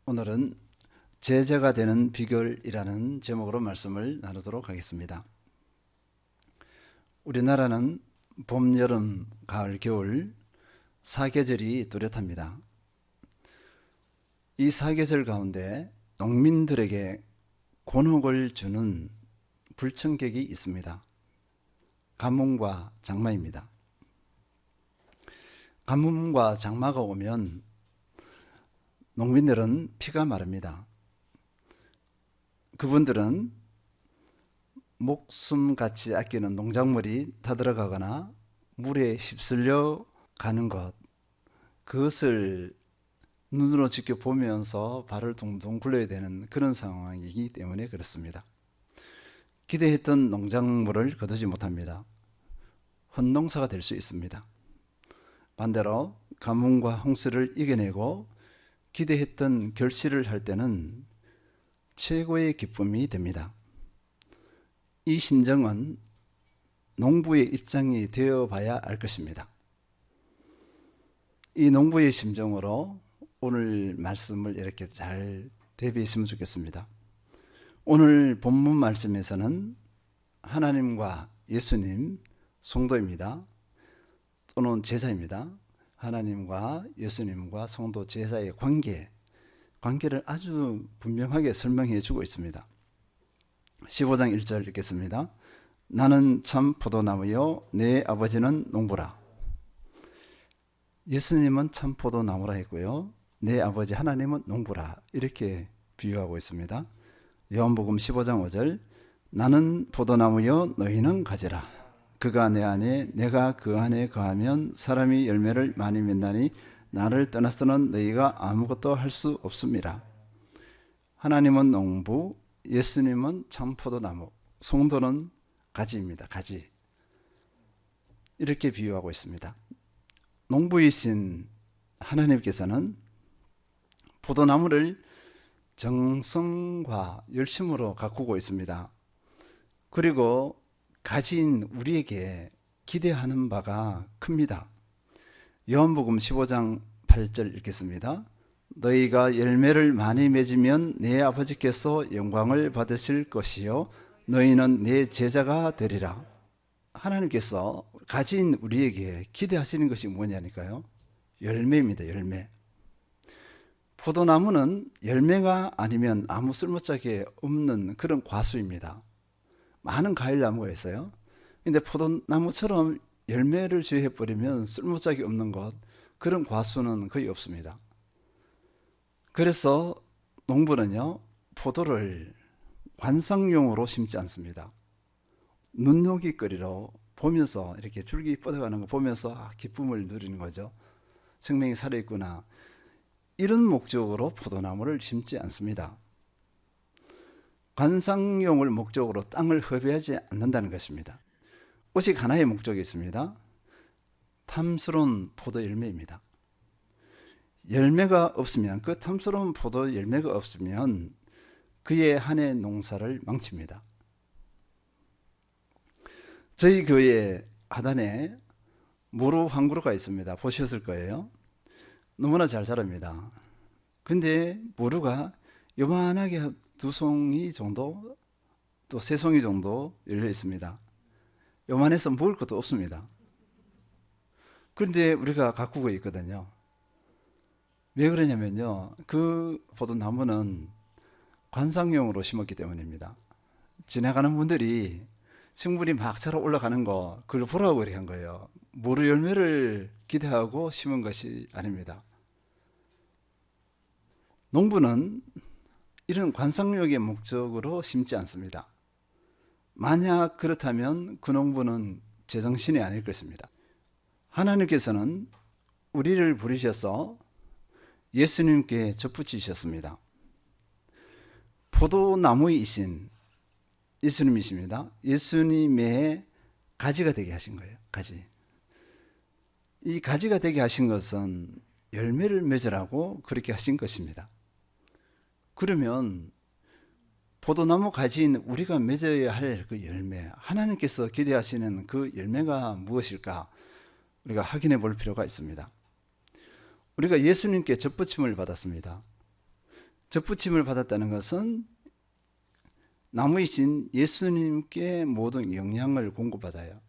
오늘은 제자가 되는 비결이라는 제목으로 말씀을 나누도록 하겠습니다. 우리나라는 봄, 여름, 가을, 겨울 사계절이 뚜렷합니다. 이 사계절 가운데 농민들에게 곤혹을 주는 불청객이 있습니다. 가뭄과 장마입니다. 가뭄과 장마가 오면 농민들은 피가 마릅니다. 그분들은 목숨같이 아끼는 농작물이 타들어가거나 물에 휩쓸려 가는 것, 그것을 눈으로 지켜보면서 발을 둥둥 굴려야 되는 그런 상황이기 때문에 그렇습니다. 기대했던 농작물을 거두지 못합니다. 헛농사가 될 수 있습니다. 반대로 가뭄과 홍수를 이겨내고 기대했던 결실을 할 때는 최고의 기쁨이 됩니다. 이 심정은 농부의 입장이 되어 봐야 알 것입니다. 이 농부의 심정으로 오늘 말씀을 이렇게 잘 대비했으면 좋겠습니다. 오늘 본문 말씀에서는 하나님과 예수님, 성도입니다. 또는 제사입니다. 하나님과 예수님과 성도 제사의 관계를 아주 분명하게 설명해 주고 있습니다. 15장 1절 읽겠습니다. 나는 참 포도나무요 내 아버지는 농부라. 예수님은 참 포도나무라 했고요, 내 아버지 하나님은 농부라, 이렇게 비유하고 있습니다. 요한복음 15장 5절 나는 포도나무요 너희는 가지라. 그가 내 안에 내가 그 안에 거하면 사람이 열매를 많이 맺나니 나를 떠나서는 너희가 아무것도 할 수 없습니다. 하나님은 농부, 예수님은 참포도나무, 성도는 가지입니다. 가지. 이렇게 비유하고 있습니다. 농부이신 하나님께서는 포도나무를 정성과 열심으로 가꾸고 있습니다. 그리고 가진 우리에게 기대하는 바가 큽니다. 요한복음 15장 8절 읽겠습니다. 너희가 열매를 많이 맺으면 내 아버지께서 영광을 받으실 것이요 너희는 내 제자가 되리라. 하나님께서 가진 우리에게 기대하시는 것이 뭐냐니까요, 열매입니다. 열매. 포도나무는 열매가 아니면 아무 쓸모짝에 없는 그런 과수입니다. 많은 과일나무가 있어요. 근데 포도나무처럼 열매를 제해버리면 쓸모짝이 없는 것, 그런 과수는 거의 없습니다. 그래서 농부는요, 포도를 관상용으로 심지 않습니다. 눈요깃거리로 보면서 이렇게 줄기 뻗어가는 거 보면서 기쁨을 누리는 거죠. 생명이 살아있구나. 이런 목적으로 포도나무를 심지 않습니다. 관상용을 목적으로 땅을 허비하지 않는다는 것입니다. 오직 하나의 목적이 있습니다. 탐스러운 포도 열매입니다. 열매가 없으면, 그 탐스러운 포도 열매가 없으면 그의 한 해 농사를 망칩니다. 저희 교회 하단에 무루 한 그루가 있습니다. 보셨을 거예요. 너무나 잘 자랍니다. 근데 무루가 요만하게 2송이 정도, 또 3송이 정도 열려 있습니다. 요만해서 먹을 것도 없습니다. 그런데 우리가 가꾸고 있거든요. 왜 그러냐면요, 그 포도나무는 관상용으로 심었기 때문입니다. 지나가는 분들이 식물이 막 자라 올라가는 거, 그걸 보라고 그렇게 한 거예요. 무루 열매를 기대하고 심은 것이 아닙니다. 농부는 이런 관상용의 목적으로 심지 않습니다. 만약 그렇다면 그 농부는 제정신이 아닐 것입니다. 하나님께서는 우리를 부르셔서 예수님께 접붙이셨습니다. 포도나무이신 예수님이십니다. 예수님의 가지가 되게 하신 거예요. 가지. 이 가지가 되게 하신 것은 열매를 맺으라고 그렇게 하신 것입니다. 그러면 포도나무 가지인 우리가 맺어야 할 그 열매, 하나님께서 기대하시는 그 열매가 무엇일까 우리가 확인해 볼 필요가 있습니다. 우리가 예수님께 접붙임을 받았습니다. 접붙임을 받았다는 것은 나무이신 예수님께 모든 영향을 공급받아요.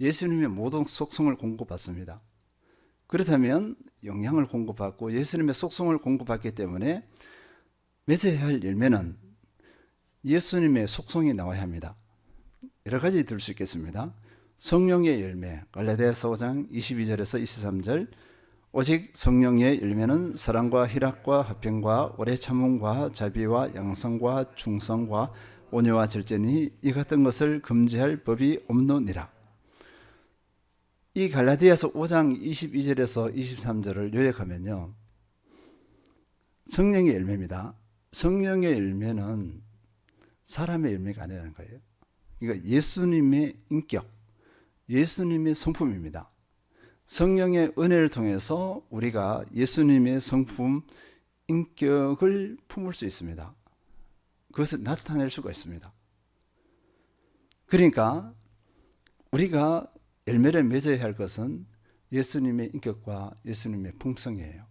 예수님의 모든 속성을 공급받습니다. 그렇다면 영향을 공급받고 예수님의 속성을 공급받기 때문에 맺어야 할 열매는 예수님의 속성이 나와야 합니다. 여러 가지 들 수 있겠습니다. 성령의 열매, 갈라디아서 5장 22절에서 23절, 오직 성령의 열매는 사랑과 희락과 화평과 오래 참음과 자비와 양성과 충성과 온유와 절제니 이 같은 것을 금지할 법이 없느니라. 이 갈라디아서 5장 22절에서 23절을 요약하면요, 성령의 열매입니다. 성령의 열매는 사람의 열매가 아니라는 거예요. 그러니까 예수님의 인격, 예수님의 성품입니다. 성령의 은혜를 통해서 우리가 예수님의 성품, 인격을 품을 수 있습니다. 그것을 나타낼 수가 있습니다. 그러니까 우리가 열매를 맺어야 할 것은 예수님의 인격과 예수님의 품성이에요.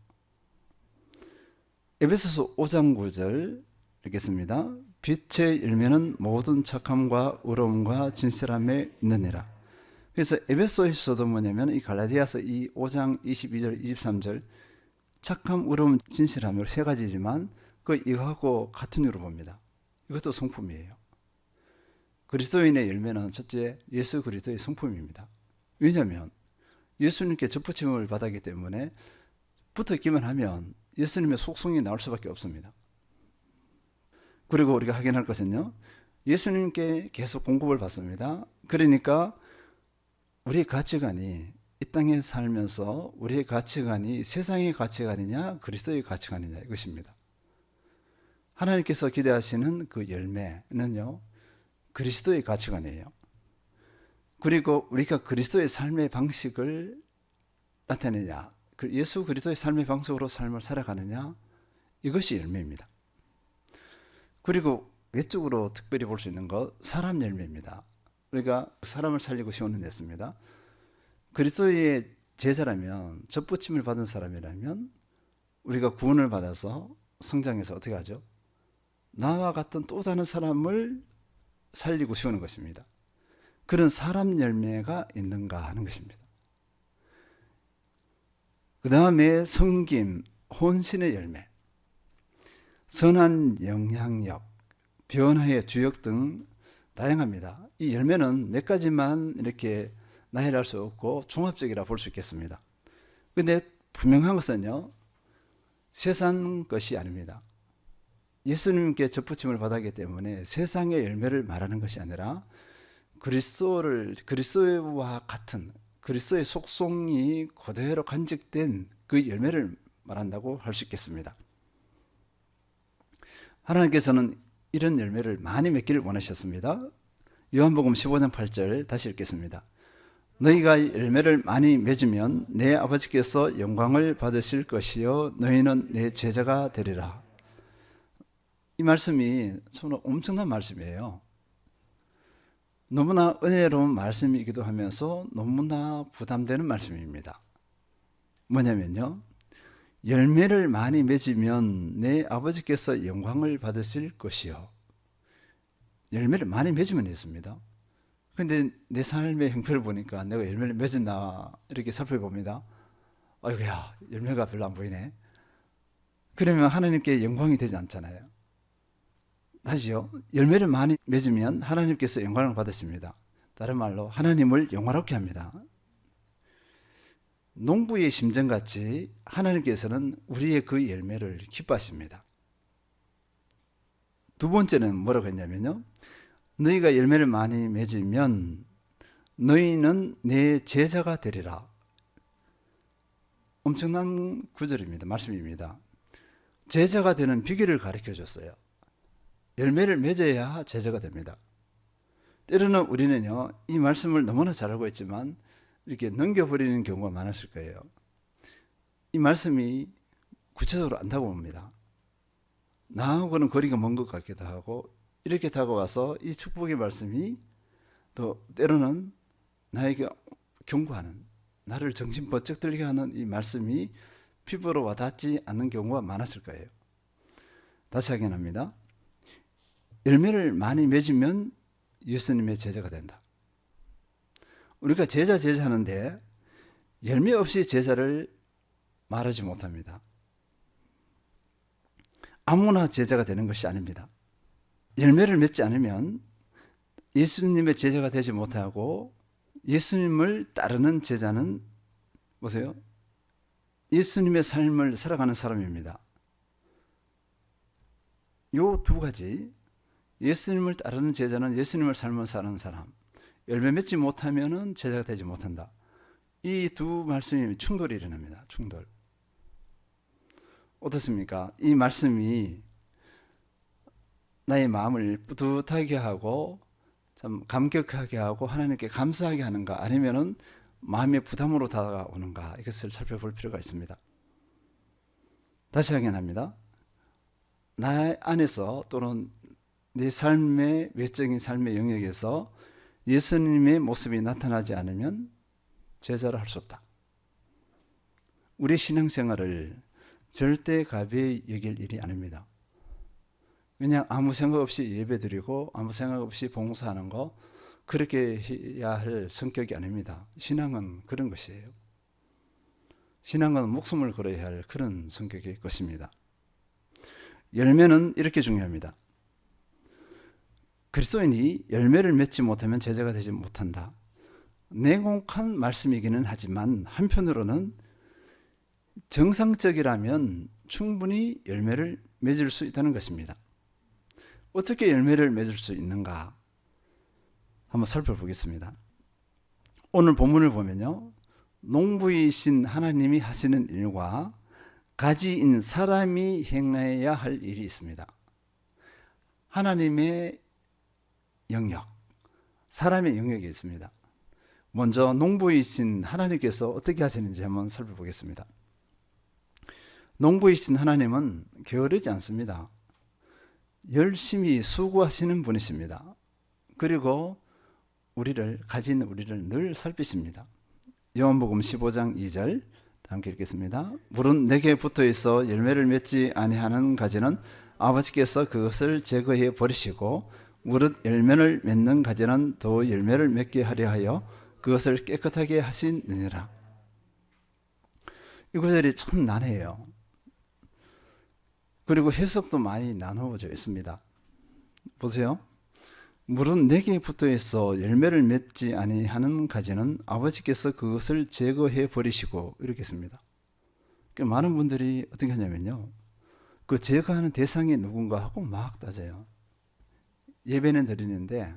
에베소서 5장 9절 읽겠습니다. 빛의 열매는 모든 착함과 의로움과 진실함에 있느니라. 그래서 에베소에서도 뭐냐면 이 갈라디아서 이 5장 22절 23절 착함, 의로움, 진실함으로 세 가지지만 이거하고 같은 유로 봅니다. 이것도 성품이에요. 그리스도인의 열매는 첫째 예수 그리스도의 성품입니다. 왜냐하면 예수님께 접붙임을 받았기 때문에 붙어있기만 하면 예수님의 속성이 나올 수밖에 없습니다. 그리고 우리가 확인할 것은요, 예수님께 계속 공급을 받습니다. 그러니까 우리의 가치관이 이 땅에 살면서 우리의 가치관이 세상의 가치관이냐 그리스도의 가치관이냐 이것입니다. 하나님께서 기대하시는 그 열매는요, 그리스도의 가치관이에요. 그리고 우리가 그리스도의 삶의 방식을 나타내냐, 예수 그리스도의 삶의 방식으로 삶을 살아가느냐, 이것이 열매입니다. 그리고 외적으로 특별히 볼 수 있는 것, 사람 열매입니다. 그러니까 사람을 살리고 시온을 냈습니다. 그리스도의 제자라면, 접붙임을 받은 사람이라면 우리가 구원을 받아서 성장해서 어떻게 하죠? 나와 같은 또 다른 사람을 살리고 세우는 것입니다. 그런 사람 열매가 있는가 하는 것입니다. 그 다음에 섬김, 혼신의 열매, 선한 영향력, 변화의 주역 등 다양합니다. 이 열매는 몇 가지만 이렇게 나열할 수 없고 종합적이라 볼 수 있겠습니다. 그런데 분명한 것은요, 세상 것이 아닙니다. 예수님께 접붙임을 받았기 때문에 세상의 열매를 말하는 것이 아니라 그리스도와 같은 그리스도의 속성이 그대로 간직된 그 열매를 말한다고 할 수 있겠습니다. 하나님께서는 이런 열매를 많이 맺기를 원하셨습니다. 요한복음 15장 8절 다시 읽겠습니다. 너희가 열매를 많이 맺으면 내 아버지께서 영광을 받으실 것이요 너희는 내 제자가 되리라. 이 말씀이 정말 엄청난 말씀이에요. 너무나 은혜로운 말씀이기도 하면서 너무나 부담되는 말씀입니다. 뭐냐면요, 열매를 많이 맺으면 내 아버지께서 영광을 받으실 것이요. 열매를 많이 맺으면 됐습니다. 그런데 내 삶의 형편을 보니까 내가 열매를 맺었나 이렇게 살펴봅니다. 아이고야, 열매가 별로 안 보이네. 그러면 하나님께 영광이 되지 않잖아요. 다시요, 열매를 많이 맺으면 하나님께서 영광을 받으십니다. 다른 말로 하나님을 영화롭게 합니다. 농부의 심정같이 하나님께서는 우리의 그 열매를 기뻐하십니다. 두 번째는 뭐라고 했냐면요, 너희가 열매를 많이 맺으면 너희는 내 제자가 되리라. 엄청난 구절입니다. 말씀입니다. 제자가 되는 비결을 가르쳐 줬어요. 열매를 맺어야 제자가 됩니다. 때로는 우리는요, 이 말씀을 너무나 잘 알고 있지만 이렇게 넘겨버리는 경우가 많았을 거예요. 이 말씀이 구체적으로 안 다가옵니다. 나하고는 거리가 먼 것 같기도 하고, 이렇게 다가와서 이 축복의 말씀이 또 때로는 나에게 경고하는, 나를 정신 번쩍 들게 하는 이 말씀이 피부로 와닿지 않는 경우가 많았을 거예요. 다시 확인합니다. 열매를 많이 맺으면 예수님의 제자가 된다. 우리가 제자 하는데 열매 없이 제자를 말하지 못합니다. 아무나 제자가 되는 것이 아닙니다. 열매를 맺지 않으면 예수님의 제자가 되지 못하고, 예수님을 따르는 제자는 보세요, 예수님의 삶을 살아가는 사람입니다. 요 두 가지, 예수님을 따르는 제자는 예수님을 삶을 사는 사람, 열매 맺지 못하면 제자가 되지 못한다. 이 두 말씀이 충돌이 일어납니다. 충돌. 어떻습니까? 이 말씀이 나의 마음을 뿌듯하게 하고 참 감격하게 하고 하나님께 감사하게 하는가, 아니면은 마음의 부담으로 다가오는가, 이것을 살펴볼 필요가 있습니다. 다시 확인합니다. 나 안에서 또는 내 삶의 외적인 삶의 영역에서 예수님의 모습이 나타나지 않으면 제자를 할 수 없다. 우리 신앙생활을 절대 가벼이 여길 일이 아닙니다. 그냥 아무 생각 없이 예배드리고 아무 생각 없이 봉사하는 거, 그렇게 해야 할 성격이 아닙니다. 신앙은 그런 것이에요. 신앙은 목숨을 걸어야 할 그런 성격의 것입니다. 열매는 이렇게 중요합니다. 그리스도인이 열매를 맺지 못하면 제자가 되지 못한다. 냉혹한 말씀이기는 하지만 한편으로는 정상적이라면 충분히 열매를 맺을 수 있다는 것입니다. 어떻게 열매를 맺을 수 있는가 한번 살펴보겠습니다. 오늘 본문을 보면요, 농부이신 하나님이 하시는 일과 가지인 사람이 행해야 할 일이 있습니다. 하나님의 영역, 사람의 영역이 있습니다. 먼저 농부이신 하나님께서 어떻게 하시는지 한번 살펴보겠습니다. 농부이신 하나님은 게으르지 않습니다. 열심히 수고하시는 분이십니다. 그리고 가진 우리를 늘 살피십니다. 요한복음 15장 2절 함께 읽겠습니다. 물은 내게 붙어 있어 열매를 맺지 아니하는 가지는 아버지께서 그것을 제거해 버리시고, 무릇 열매를 맺는 가지는 더 열매를 맺게 하려 하여 그것을 깨끗하게 하시느니라. 이 구절이 참 난해해요. 그리고 해석도 많이 나누어져 있습니다. 보세요. 물은 내게 붙어 있어 열매를 맺지 아니하는 가지는 아버지께서 그것을 제거해 버리시고, 이렇게 했습니다. 그러니까 많은 분들이 어떻게 하냐면요, 그 제거하는 대상이 누군가 하고 막 따져요. 예배는 드리는데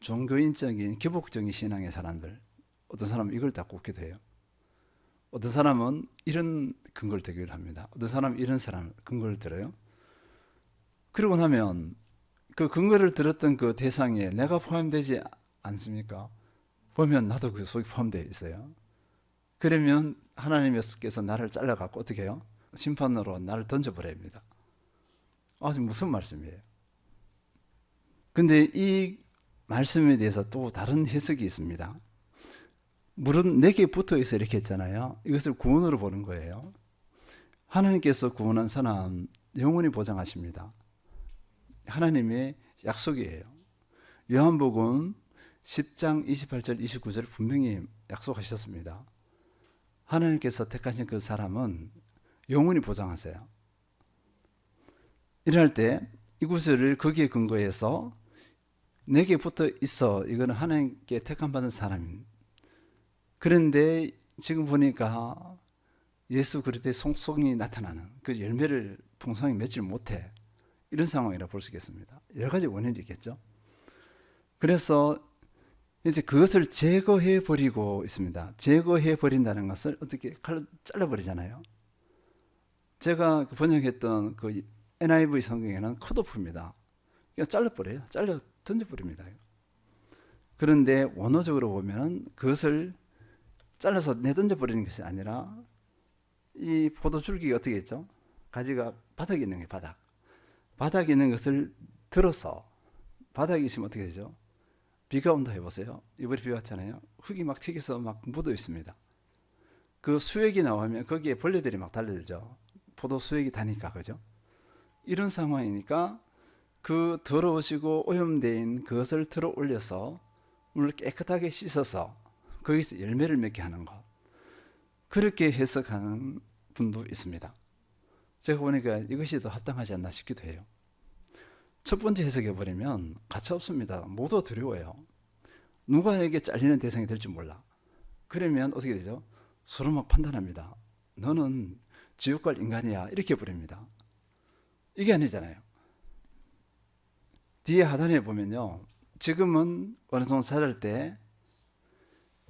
종교인적인 기복적인 신앙의 사람들, 어떤 사람은 이걸 다 꼽기도 해요. 어떤 사람은 이런 근거를 들기도 합니다. 어떤 사람은 이런 근거를 들어요. 그러고 나면 그 근거를 들었던 그 대상에 내가 포함되지 않습니까? 보면 나도 그 속에 포함되어 있어요. 그러면 하나님께서 나를 잘라갖고 어떻게 해요? 심판으로 나를 던져버립니다. 아주 무슨 말씀이에요? 근데 이 말씀에 대해서 또 다른 해석이 있습니다. 물은 내게 붙어 있어 이렇게 했잖아요. 이것을 구원으로 보는 거예요. 하나님께서 구원한 사람 영원히 보장하십니다. 하나님의 약속이에요. 요한복음 10장 28절 29절 분명히 약속하셨습니다. 하나님께서 택하신 그 사람은 영원히 보장하세요. 이럴 때 이 구절을 거기에 근거해서 내게 붙어 있어, 이거는 하나님께 택함 받은 사람입니다. 그런데 지금 보니까 예수 그리스도의 속성이 나타나는 그 열매를 풍성히 맺지 못해, 이런 상황이라 볼 수 있겠습니다. 여러 가지 원인이 있겠죠. 그래서 이제 그것을 제거해 버리고 있습니다. 제거해 버린다는 것을 어떻게 칼로 잘라버리잖아요. 제가 번역했던 그 NIV 성경에는 컷오프입니다. 그냥 잘라버려요. 잘라 던져버립니다. 그런데 원어적으로 보면 그것을 잘라서 내던져버리는 것이 아니라, 이 포도줄기가 어떻게 했죠? 가지가 바닥에 있는 게 바닥에 있는 것을 들어서, 바닥에 있으면 어떻게 되죠? 비가 온다 해보세요. 이번에 비 왔잖아요. 흙이 막 튀겨서 막 묻어 있습니다. 그 수액이 나오면 거기에 벌레들이 막 달려들죠. 포도 수액이 다니까, 그죠? 이런 상황이니까 그 더러워지고 오염된 그것을 들어 올려서 물을 깨끗하게 씻어서 거기서 열매를 맺게 하는 것, 그렇게 해석하는 분도 있습니다. 제가 보니까 이것이 더 합당하지 않나 싶기도 해요. 첫 번째 해석해버리면 가차 없습니다. 모두 두려워요. 누가 에게 잘리는 대상이 될지 몰라. 그러면 어떻게 되죠? 서로 막 판단합니다. 너는 지옥 갈 인간이야, 이렇게 해버립니다. 이게 아니잖아요. 뒤에 하단에 보면요, 지금은 어느 정도 자랄 때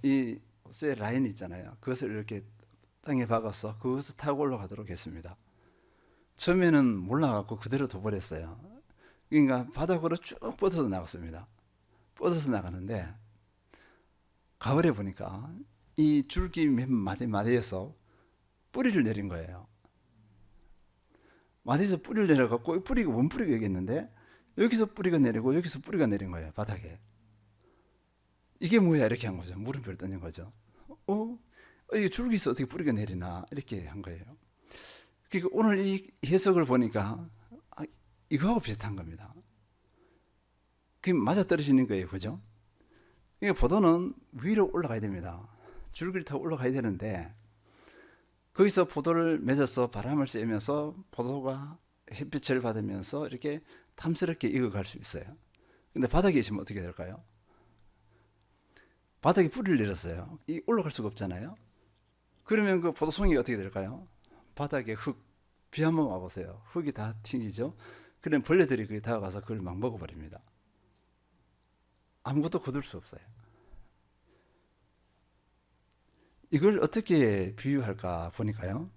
이 라인이 있잖아요. 그것을 이렇게 땅에 박아서 그것을 타고 올라가도록 했습니다. 처음에는 몰라갖고 그대로 둬버렸어요. 그러니까 바닥으로 쭉 뻗어서 나갔습니다. 뻗어서 나가는데 가을에 보니까 이 줄기 맨 마디에서 뿌리를 내린 거예요. 마디에서 뿌리를 내려갖고 뿌리가 원뿌리겠는데 여기서 뿌리가 내리고 여기서 뿌리가 내린 거예요. 바닥에. 이게 뭐야, 이렇게 한 거죠. 물음표를 던진 거죠. 이게 줄기에서 어떻게 뿌리가 내리나, 이렇게 한 거예요. 그러니까 오늘 이 해석을 보니까 이거하고 비슷한 겁니다. 그게 맞아떨어지는 거예요. 그죠? 그러니까 포도는 위로 올라가야 됩니다. 줄기를 타고 올라가야 되는데 거기서 포도를 맺어서 바람을 쐬면서 포도가 햇빛을 받으면서 이렇게 탐스럽게 익어갈 수 있어요. 근데 바닥에 있으면 어떻게 될까요? 바닥에 뿌리를 내렸어요. 올라갈 수가 없잖아요. 그러면 그 포도송이가 어떻게 될까요? 바닥에 흙, 비 한번 와보세요. 흙이 다 튕기죠. 그럼 벌레들이 거기 다가가서 그걸 막 먹어버립니다. 아무것도 거둘 수 없어요. 이걸 어떻게 비유할까 보니까요,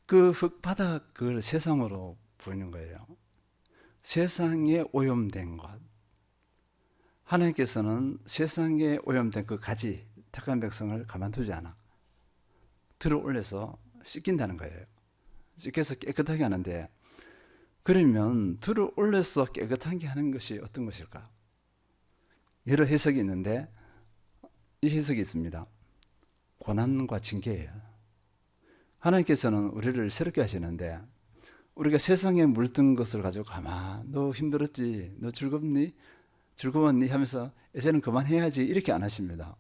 그 흙바닥을 세상으로 보이는 거예요. 세상에 오염된 것. 하나님께서는 세상에 오염된 그 가지, 택한 백성을 가만두지 않아. 들어 올려서 씻긴다는 거예요. 씻겨서 깨끗하게 하는데, 그러면 들어 올려서 깨끗하게 하는 것이 어떤 것일까? 여러 해석이 있는데 이 해석이 있습니다. 고난과 징계예요. 하나님께서는 우리를 새롭게 하시는데 우리가 세상에 물든 것을 가지고 너 힘들었지, 너 즐거웠니 하면서 이제는 그만해야지, 이렇게 안 하십니다.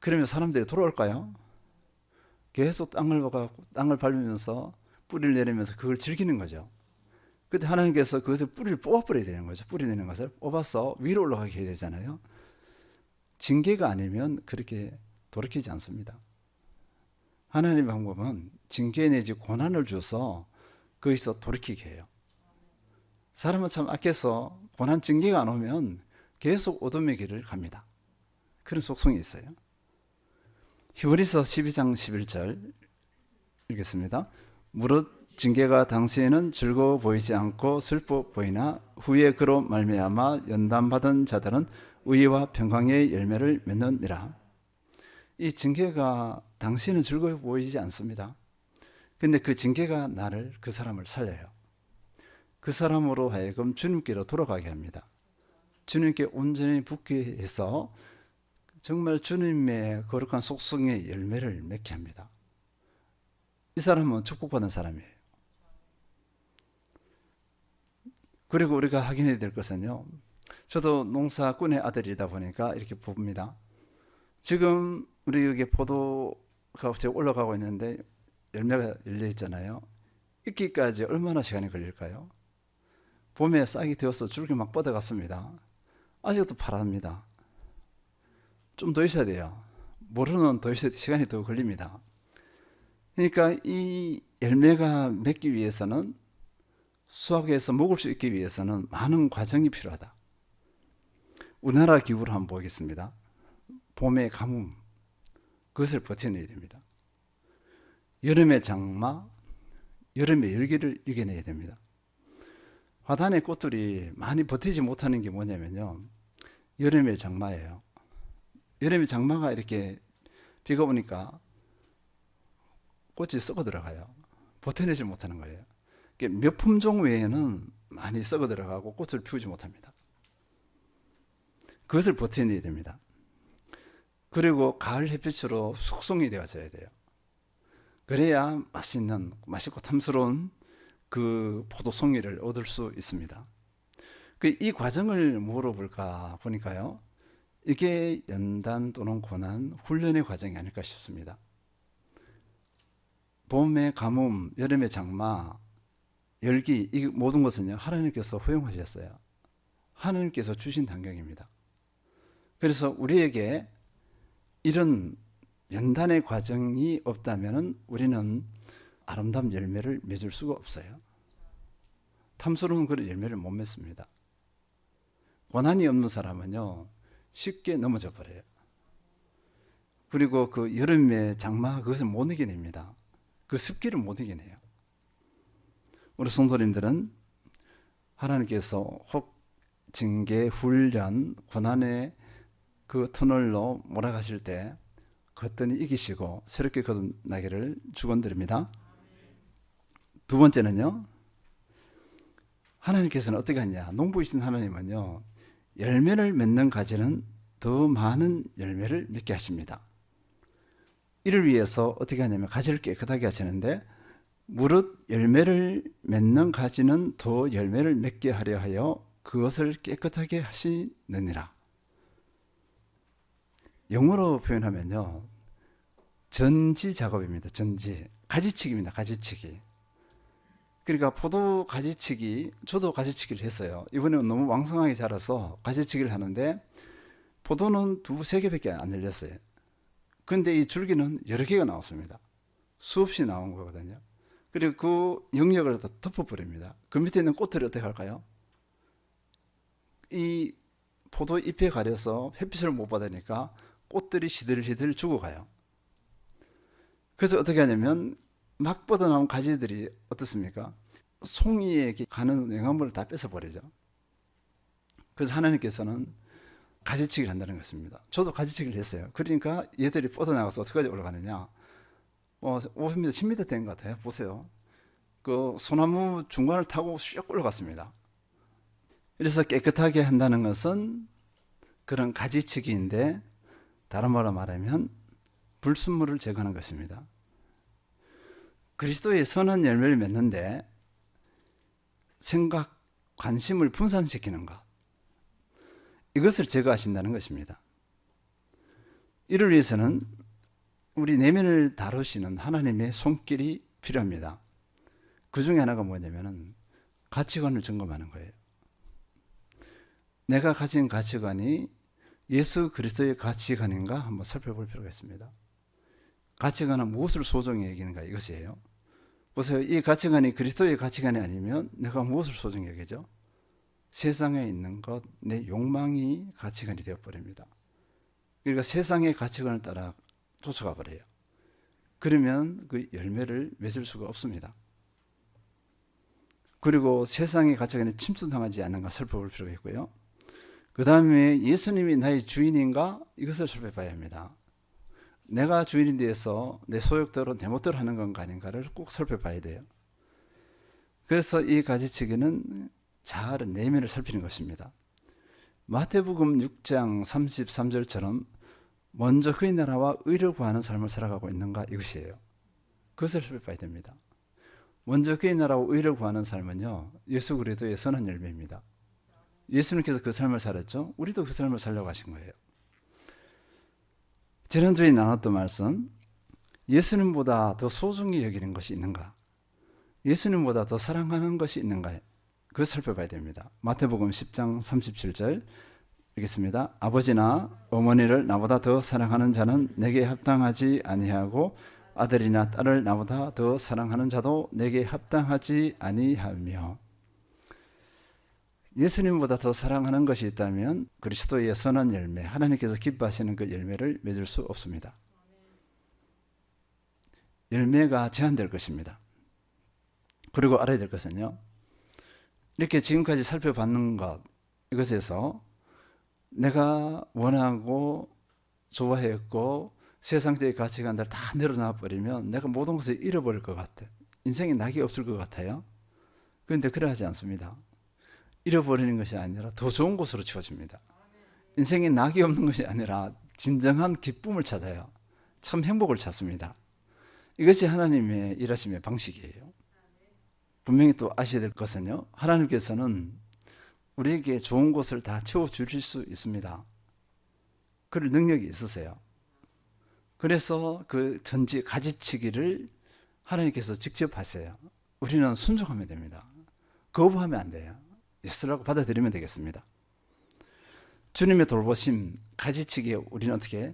그러면 사람들이 돌아올까요? 계속 땅을 밟으면서 뿌리를 내리면서 그걸 즐기는 거죠. 그때 하나님께서 그것을 뿌리를 뽑아버려야 되는 거죠. 뿌리 내는 것을 뽑아서 위로 올라가게 해야 되잖아요. 징계가 아니면 그렇게 돌이키지 않습니다. 하나님의 방법은 징계 내지 고난을 줘서 거기서 돌이키게 해요. 사람은 참 악해서 고난 징계가 안 오면 계속 어둠의 길을 갑니다. 그런 속성이 있어요. 히브리서 12장 11절 읽겠습니다. 무릇 징계가 당시에는 즐거워 보이지 않고 슬퍼 보이나 후에 그로 말미암아 연단받은 자들은 의와 평강의 열매를 맺느니라. 이 징계가 당시에는 즐거워 보이지 않습니다. 근데 그 징계가 그 사람을 살려요. 그 사람으로 하여금 주님께로 돌아가게 합니다. 주님께 온전히 붙게 해서 정말 주님의 거룩한 속성의 열매를 맺게 합니다. 이 사람은 축복받은 사람이에요. 그리고 우리가 확인해야 될 것은요, 저도 농사꾼의 아들이다 보니까 이렇게 봅니다. 지금 우리 여기 포도가 올라가고 있는데 열매가 열려 있잖아요. 익기까지 얼마나 시간이 걸릴까요? 봄에 싹이 되어서 줄기 막 뻗어갔습니다. 아직도 파랍니다. 좀 더 있어야 돼요. 모르는 더 있어야 시간이 더 걸립니다. 그러니까 이 열매가 맺기 위해서는, 수확해서 먹을 수 있기 위해서는 많은 과정이 필요하다. 우리나라 기후를 한번 보겠습니다. 봄의 가뭄, 그것을 버텨내야 됩니다. 여름의 장마, 여름의 열기를 이겨내야 됩니다. 화단의 꽃들이 많이 버티지 못하는 게 뭐냐면요, 여름의 장마예요. 여름의 장마가 이렇게 비가 오니까 꽃이 썩어 들어가요. 버텨내지 못하는 거예요. 몇 품종 외에는 많이 썩어 들어가고 꽃을 피우지 못합니다. 그것을 버텨내야 됩니다. 그리고 가을 햇빛으로 숙성이 되어져야 돼요. 그래야 맛있고 탐스러운 그 포도송이를 얻을 수 있습니다. 이 과정을 물어볼까 보니까요, 이게 연단 또는 고난, 훈련의 과정이 아닐까 싶습니다. 봄의 가뭄, 여름의 장마, 열기, 이 모든 것은요, 하나님께서 허용하셨어요. 하나님께서 주신 환경입니다. 그래서 우리에게 이런 연단의 과정이 없다면 우리는 아름다운 열매를 맺을 수가 없어요. 탐스러운 그런 열매를 못 맺습니다. 고난이 없는 사람은요, 쉽게 넘어져 버려요. 그리고 그 여름의 장마, 그것을 못 이겨냅니다. 그 습기를 못 이겨내요. 우리 성도님들은 하나님께서 혹 징계, 훈련, 고난의 그 터널로 몰아가실 때 거뜬히 이기시고 새롭게 거듭나기를 축원드립니다. 두 번째는요, 하나님께서는 어떻게 하냐, 농부이신 하나님은요, 열매를 맺는 가지는 더 많은 열매를 맺게 하십니다. 이를 위해서 어떻게 하냐면 가지를 깨끗하게 하시는데, 무릇 열매를 맺는 가지는 더 열매를 맺게 하려 하여 그것을 깨끗하게 하시느니라. 영어로 표현하면요, 전지 작업입니다. 전지, 가지치기입니다. 가지치기. 그러니까 포도 가지치기, 저도 가지치기를 했어요. 이번에 너무 왕성하게 자라서 가지치기를 하는데 포도는 두세 개밖에 안 열렸어요. 근데 이 줄기는 여러 개가 나왔습니다. 수없이 나온 거거든요. 그리고 그 영역을 더 덮어버립니다. 그 밑에 있는 꽃들이 어떻게 할까요? 이 포도 잎에 가려서 햇빛을 못 받으니까 꽃들이 시들시들 죽어가요. 그래서 어떻게 하냐면 막 뻗어나온 가지들이 어떻습니까? 송이에게 가는 영양분을 다 뺏어버리죠. 그래서 하나님께서는 가지치기를 한다는 것입니다. 저도 가지치기를 했어요. 그러니까 얘들이 뻗어나가서 어디까지 올라가느냐, 5m, 10m 된 것 같아요. 보세요. 그 소나무 중간을 타고 슉 올라갔습니다. 그래서 깨끗하게 한다는 것은 그런 가지치기인데, 다른 말로 말하면 불순물을 제거하는 것입니다. 그리스도의 선한 열매를 맺는데 생각, 관심을 분산시키는 것, 이것을 제거하신다는 것입니다. 이를 위해서는 우리 내면을 다루시는 하나님의 손길이 필요합니다. 그 중에 하나가 뭐냐면 가치관을 점검하는 거예요. 내가 가진 가치관이 예수 그리스도의 가치관인가 한번 살펴볼 필요가 있습니다. 가치관은 무엇을 소중히 여기는가, 이것이에요. 보세요. 이 가치관이 그리스도의 가치관이 아니면 내가 무엇을 소중히 여기죠? 세상에 있는 것, 내 욕망이 가치관이 되어버립니다. 그러니까 세상의 가치관을 따라 쫓아가 버려요. 그러면 그 열매를 맺을 수가 없습니다. 그리고 세상의 가치관에 침투당하지 않는가 살펴볼 필요가 있고요. 그 다음에 예수님이 나의 주인인가, 이것을 살펴봐야 합니다. 내가 주인이 되어서 내 소욕대로 내 멋대로 하는 건가 아닌가를 꼭 살펴봐야 돼요. 그래서 이 가지치기는 잘 내면을 살피는 것입니다. 마태복음 6장 33절처럼 먼저 그의 나라와 의를 구하는 삶을 살아가고 있는가, 이것이에요. 그것을 살펴봐야 됩니다. 먼저 그의 나라와 의를 구하는 삶은요, 예수 그리스도의 선한 열매입니다. 예수님께서 그 삶을 살았죠. 우리도 그 삶을 살려고 하신 거예요. 지난주에 나눴던 말씀, 예수님보다 더 소중히 여기는 것이 있는가, 예수님보다 더 사랑하는 것이 있는가, 그걸 살펴봐야 됩니다. 마태복음 10장 37절 읽겠습니다. 아버지나 어머니를 나보다 더 사랑하는 자는 내게 합당하지 아니하고 아들이나 딸을 나보다 더 사랑하는 자도 내게 합당하지 아니하며. 예수님보다 더 사랑하는 것이 있다면 그리스도의 선한 열매, 하나님께서 기뻐하시는 그 열매를 맺을 수 없습니다. 열매가 제한될 것입니다. 그리고 알아야 될 것은요, 이렇게 지금까지 살펴봤는 것, 이것에서 내가 원하고 좋아했고 세상적인 가치관들 다 내려놔 버리면 내가 모든 것을 잃어버릴 것 같아. 인생에 낙이 없을 것 같아요. 그런데 그러하지 않습니다. 잃어버리는 것이 아니라 더 좋은 곳으로 치워집니다. 인생에 낙이 없는 것이 아니라 진정한 기쁨을 찾아요. 참 행복을 찾습니다. 이것이 하나님의 일하심의 방식이에요. 분명히 또 아셔야 될 것은요, 하나님께서는 우리에게 좋은 것을 다 채워주실 수 있습니다. 그럴 능력이 있으세요. 그래서 그 전지 가지치기를 하나님께서 직접 하세요. 우리는 순종하면 됩니다. 거부하면 안 돼요. 예수라고 받아들이면 되겠습니다. 주님의 돌보심, 가지치기에 우리는 어떻게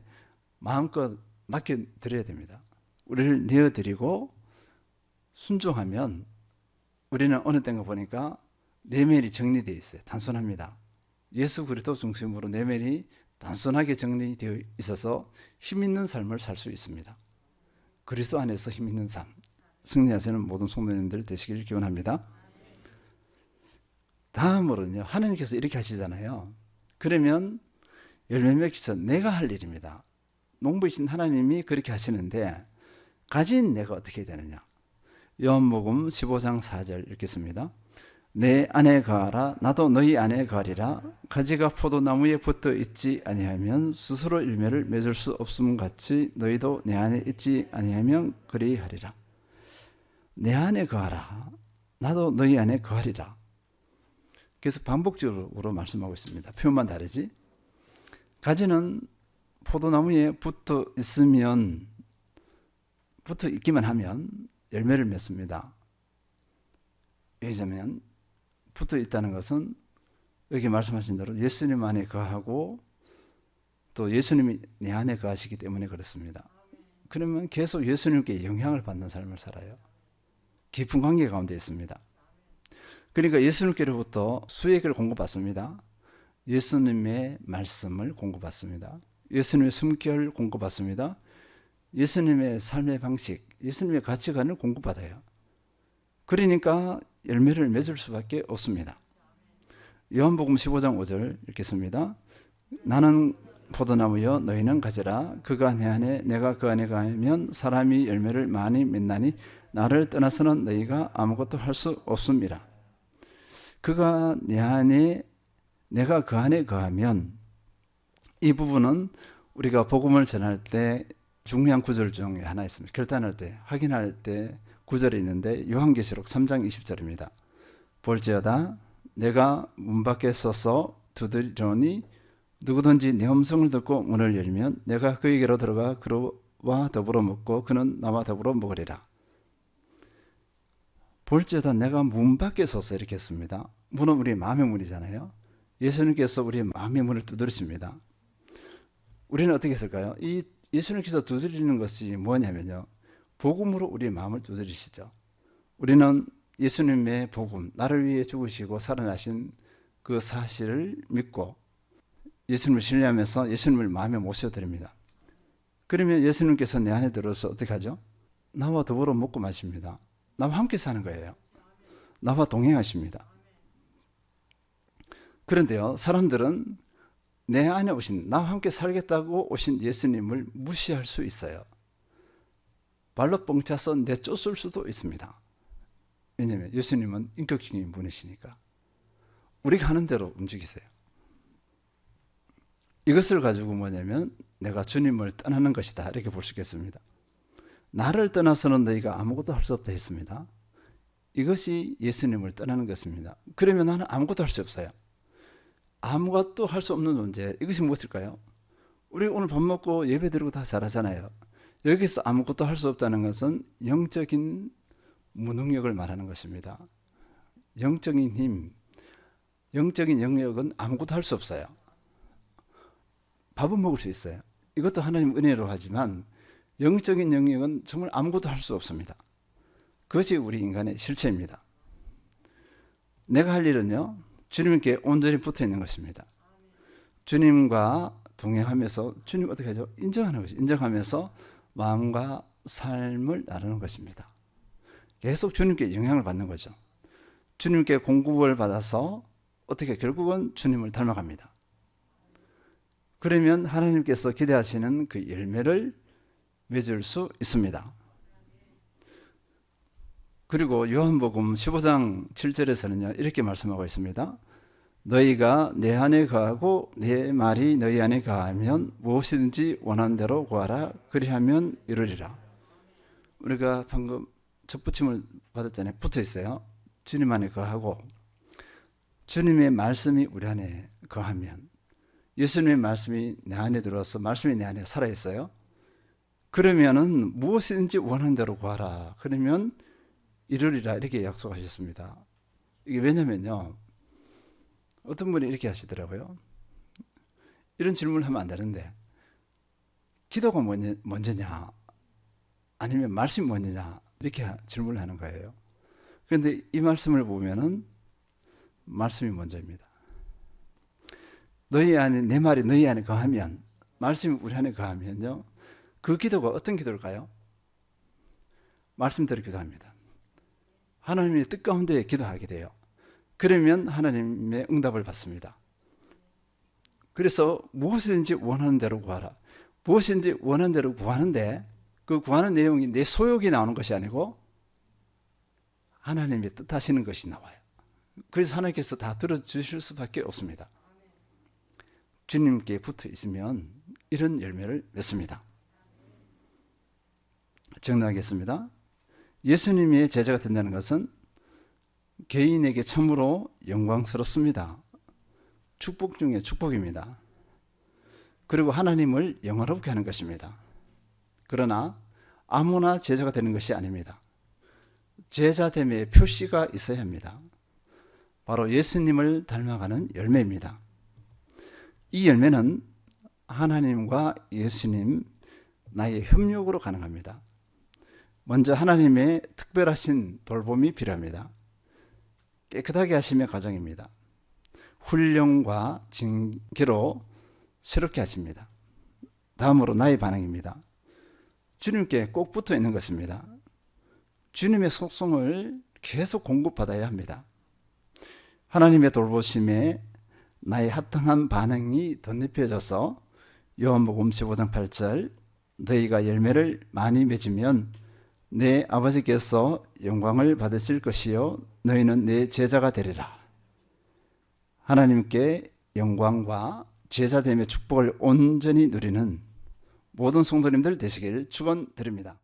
마음껏 맡겨드려야 됩니다. 우리를 내어드리고 순종하면 우리는 어느 때인가 보니까 내면이 정리되어 있어요. 단순합니다. 예수 그리스도 중심으로 내면이 단순하게 정리되어 있어서 힘 있는 삶을 살 수 있습니다. 그리스도 안에서 힘 있는 삶, 승리하시는 모든 성도님들 되시길 기원합니다. 다음으로는요, 하나님께서 이렇게 하시잖아요. 그러면 열매 맺기서 내가 할 일입니다. 농부이신 하나님이 그렇게 하시는데 가진 내가 어떻게 되느냐. 요한복음 15장 4절 읽겠습니다. 내 안에 거하라 나도 너희 안에 거하리라. 가지가 포도나무에 붙어 있지 아니하면 스스로 열매를 맺을 수 없음 같이 너희도 내 안에 있지 아니하면 그리하리라. 내 안에 거하라 나도 너희 안에 거하리라. 그래서 반복적으로 말씀하고 있습니다. 표현만 다르지. 가지는 포도나무에 붙어 있으면, 붙어 있기만 하면 열매를 맺습니다. 왜냐하면 붙어 있다는 것은 여기 말씀하신 대로 예수님 안에 거하고 또 예수님이 내 안에 거하시기 때문에 그렇습니다. 그러면 계속 예수님께 영향을 받는 삶을 살아요. 깊은 관계 가운데 있습니다. 그러니까 예수님께로부터 수액을 공급받습니다. 예수님의 말씀을 공급받습니다. 예수님의 숨결을 공급받습니다. 예수님의 삶의 방식, 예수님의 가치관을 공급받아요. 그러니까 열매를 맺을 수밖에 없습니다. 요한복음 15장 5절 읽겠습니다. 나는 포도나무여 너희는 가지라. 그가 내 안에 내가 그 안에 가면 사람이 열매를 많이 맺나니 나를 떠나서는 너희가 아무것도 할 수 없음이라. 그가 내 안에 내가 그 안에 거하면, 이 부분은 우리가 복음을 전할 때 중요한 구절 중에 하나 있습니다. 결단할 때, 확인할 때 구절이 있는데 요한계시록 3장 20절입니다. 볼지어다 내가 문 밖에 서서 두드리노니 누구든지 내 음성을 듣고 문을 열면 내가 그에게로 들어가 그와 더불어 먹고 그는 나와 더불어 먹으리라. 볼지어다 내가 문 밖에 서서 이렇게 했습니다. 문은 우리 마음의 문이잖아요. 예수님께서 우리의 마음의 문을 두드리십니다. 우리는 어떻게 했을까요? 이 예수님께서 두드리는 것이 뭐냐면요, 복음으로 우리의 마음을 두드리시죠. 우리는 예수님의 복음, 나를 위해 죽으시고 살아나신 그 사실을 믿고 예수님을 신뢰하면서 예수님을 마음에 모셔드립니다. 그러면 예수님께서 내 안에 들어서 어떻게 하죠? 나와 더불어 먹고 마십니다. 나와 함께 사는 거예요. 나와 동행하십니다. 그런데요, 사람들은 내 안에 오신, 나와 함께 살겠다고 오신 예수님을 무시할 수 있어요. 발로 뻥 차서 내쫓을 수도 있습니다. 왜냐하면 예수님은 인격적인 분이시니까. 우리가 하는 대로 움직이세요. 이것을 가지고 뭐냐면 내가 주님을 떠나는 것이다 이렇게 볼 수 있겠습니다. 나를 떠나서는 너희가 아무것도 할 수 없다 했습니다. 이것이 예수님을 떠나는 것입니다. 그러면 나는 아무것도 할 수 없어요. 아무것도 할 수 없는 존재, 이것이 무엇일까요? 우리 오늘 밥 먹고 예배 드리고 다 잘하잖아요. 여기서 아무것도 할 수 없다는 것은 영적인 무능력을 말하는 것입니다. 영적인 힘, 영적인 영역은 아무것도 할 수 없어요. 밥은 먹을 수 있어요. 이것도 하나님 은혜로 하지만 영적인 영역은 정말 아무것도 할 수 없습니다. 그것이 우리 인간의 실체입니다. 내가 할 일은요, 주님께 온전히 붙어 있는 것입니다. 주님과 동행하면서 주님 어떻게 하죠? 인정하는 것이, 인정하면서 마음과 삶을 나누는 것입니다. 계속 주님께 영향을 받는 거죠. 주님께 공급을 받아서 어떻게 결국은 주님을 닮아갑니다. 그러면 하나님께서 기대하시는 그 열매를 맺을 수 있습니다. 그리고 요한복음 15장 7절에서는요 이렇게 말씀하고 있습니다. 너희가 내 안에 거하고 내 말이 너희 안에 거하면 무엇이든지 원하는 대로 구하라. 그리하면 이루리라. 우리가 방금 첫 붙임을 받았잖아요. 붙어 있어요. 주님 안에 거하고 주님의 말씀이 우리 안에 거하면, 예수님의 말씀이 내 안에 들어와서 말씀이 내 안에 살아있어요. 그러면은 무엇이든지 원하는 대로 구하라. 그러면 이루리라, 이렇게 약속하셨습니다. 이게 왜냐면요, 어떤 분이 이렇게 하시더라고요. 이런 질문을 하면 안 되는데, 기도가 먼저냐 아니면 말씀이 먼저냐, 이렇게 질문을 하는 거예요. 그런데 이 말씀을 보면은 말씀이 먼저입니다. 너희 안에, 내 말이 너희 안에 거하면, 말씀이 우리 안에 거하면요, 그 기도가 어떤 기도일까요? 말씀대로 기도합니다. 하나님의 뜻 가운데 기도하게 돼요. 그러면 하나님의 응답을 받습니다. 그래서 무엇이든지 원하는 대로 구하라. 무엇이든지 원하는 대로 구하는데, 그 구하는 내용이 내 소욕이 나오는 것이 아니고 하나님의 뜻하시는 것이 나와요. 그래서 하나님께서 다 들어주실 수밖에 없습니다. 주님께 붙어 있으면 이런 열매를 맺습니다. 정리하겠습니다. 예수님의 제자가 된다는 것은 개인에게 참으로 영광스럽습니다. 축복 중에 축복입니다. 그리고 하나님을 영화롭게 하는 것입니다. 그러나 아무나 제자가 되는 것이 아닙니다. 제자됨의 표시가 있어야 합니다. 바로 예수님을 닮아가는 열매입니다. 이 열매는 하나님과 예수님, 나의 협력으로 가능합니다. 먼저 하나님의 특별하신 돌봄이 필요합니다. 깨끗하게 하심의 과정입니다. 훈련과 징계로 새롭게 하십니다. 다음으로 나의 반응입니다. 주님께 꼭 붙어 있는 것입니다. 주님의 속성을 계속 공급받아야 합니다. 하나님의 돌보심에 나의 합당한 반응이 덧입혀져서 요한복음 15장 8절, 너희가 열매를 많이 맺으면 내 아버지께서 영광을 받으실 것이요 너희는 내 제자가 되리라. 하나님께 영광과 제자됨의 축복을 온전히 누리는 모든 성도님들 되시길 축원드립니다.